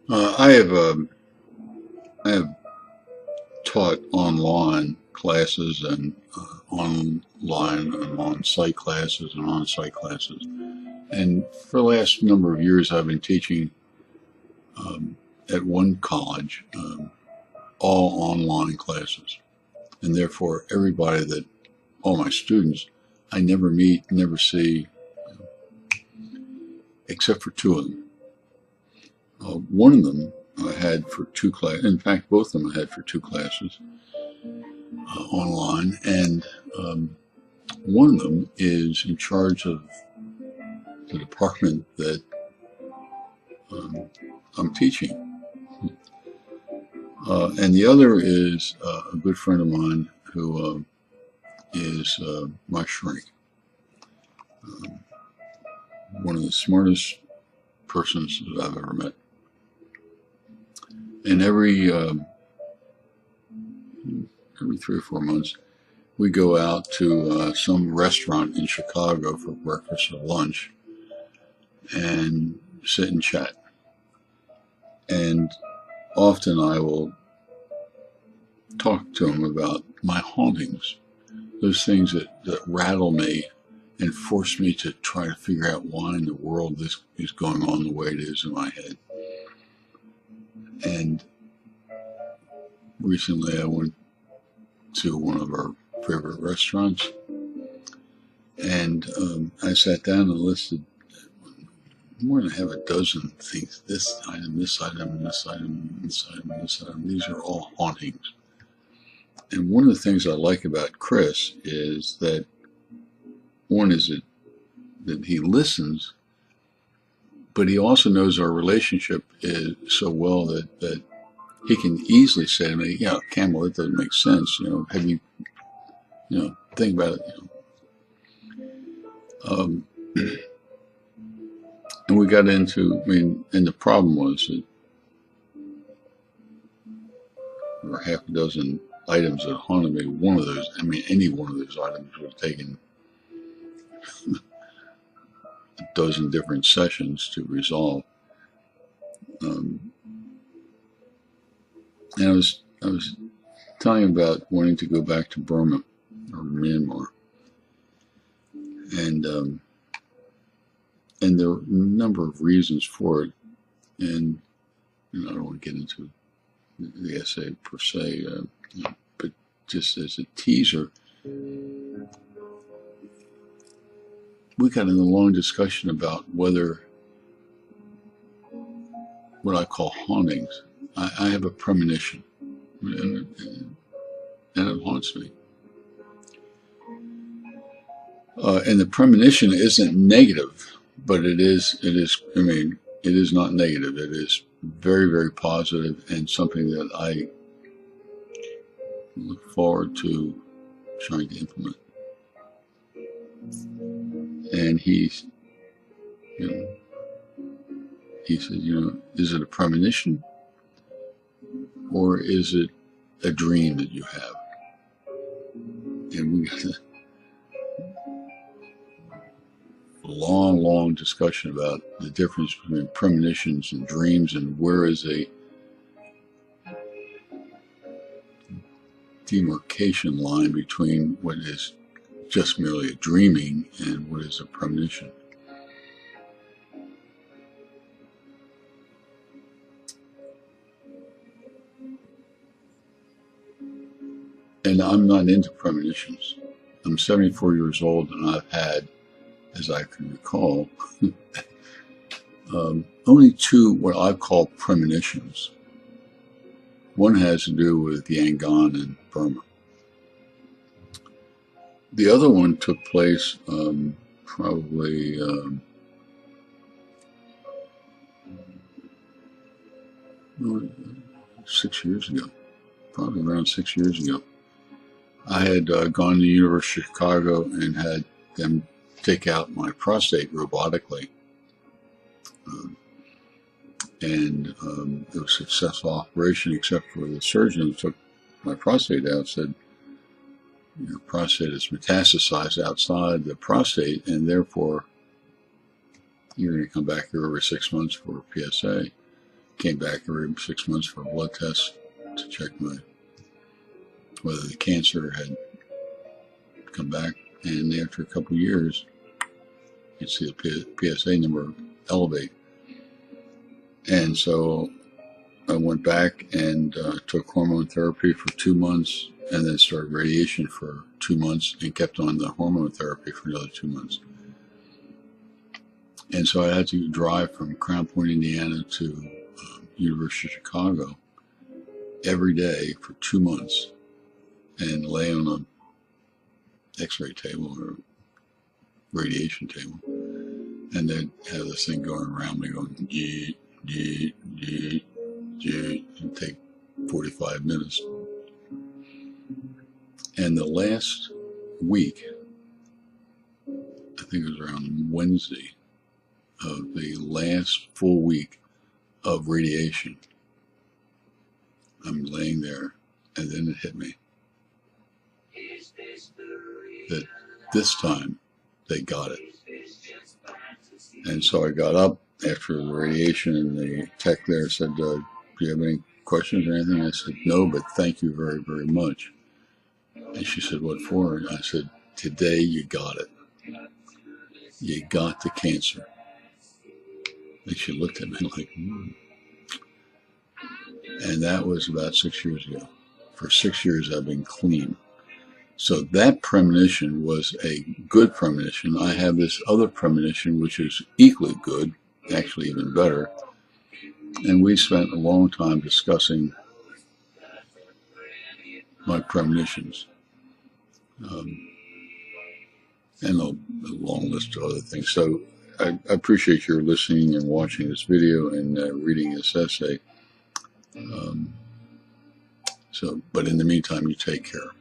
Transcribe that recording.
I have taught online classes and online and on-site classes and on-site classes. And for the last number of years, I've been teaching at one college all online classes. And therefore, all my students, I never meet, never see, except for two of them. One of them I had for two classes. In fact, both of them I had for two classes online. And one of them is in charge of the department that I'm teaching. And the other is a good friend of mine who is my shrink. One of the smartest persons that I've ever met. And every 3 or 4 months, we go out to some restaurant in Chicago for breakfast or lunch and sit and chat. And often I will talk to him about my hauntings, those things that rattle me and force me to try to figure out why in the world this is going on the way it is in my head. And recently I went to one of our favorite restaurants, and I sat down and listed more than half a dozen things. This item, this item, this item, this item, this item. These are all hauntings. And one of the things I like about Chris is that one is that he listens, but he also knows our relationship is so well that he can easily say to me, "Yeah, Campbell, that doesn't make sense. Have you, think about it." And we got into, and the problem was that there were half a dozen items that haunted me. One of those, any one of those items would have taken a dozen different sessions to resolve. And I was telling him about wanting to go back to Burma or Myanmar, and there were a number of reasons for it. And I don't want to get into the essay per se, but just as a teaser, we got in a long discussion about whether what I call hauntings. I have a premonition, and it haunts me. And the premonition isn't negative, but it is. It is not negative. It is very, very positive, and something that I look forward to trying to implement. And he said, is it a premonition, or is it a dream that you have? And we got a long discussion about the difference between premonitions and dreams, and where is a demarcation line between what is just merely a dreaming and what is a premonition. And I'm not into premonitions. I'm 74 years old, and I've had, as I can recall, only two what I call premonitions. One has to do with Yangon and Burma. The other one took place probably 6 years ago, probably around 6 years ago. I had gone to the University of Chicago and had them take out my prostate robotically. And it was a successful operation, except for the surgeon who took my prostate out said, your prostate is metastasized outside the prostate, and therefore you're going to come back here every 6 months for a PSA. came back every 6 months for a blood test to check whether the cancer had come back. And after a couple of years, you'd see the PSA number elevate. And so I went back and took hormone therapy for 2 months, and then started radiation for 2 months, and kept on the hormone therapy for another 2 months. And so I had to drive from Crown Point, Indiana to University of Chicago every day for 2 months and lay on an x-ray table or radiation table, and then have this thing going around me going G, and take 45 minutes. And the last week, I think it was around Wednesday of the last full week of radiation, I'm laying there, and then it hit me that this time they got it. And so I got up after the radiation, and the tech there said, do you have any questions or anything? I said, no, but thank you very, very much. And she said, what for? And I said, today you got it. You got the cancer. And she looked at me like, And that was about 6 years ago. For 6 years I've been clean. So that premonition was a good premonition. I have this other premonition which is equally good, actually even better. And we spent a long time discussing my premonitions. And a long list of other things. So I appreciate your listening and watching this video and reading this essay. But in the meantime, you take care.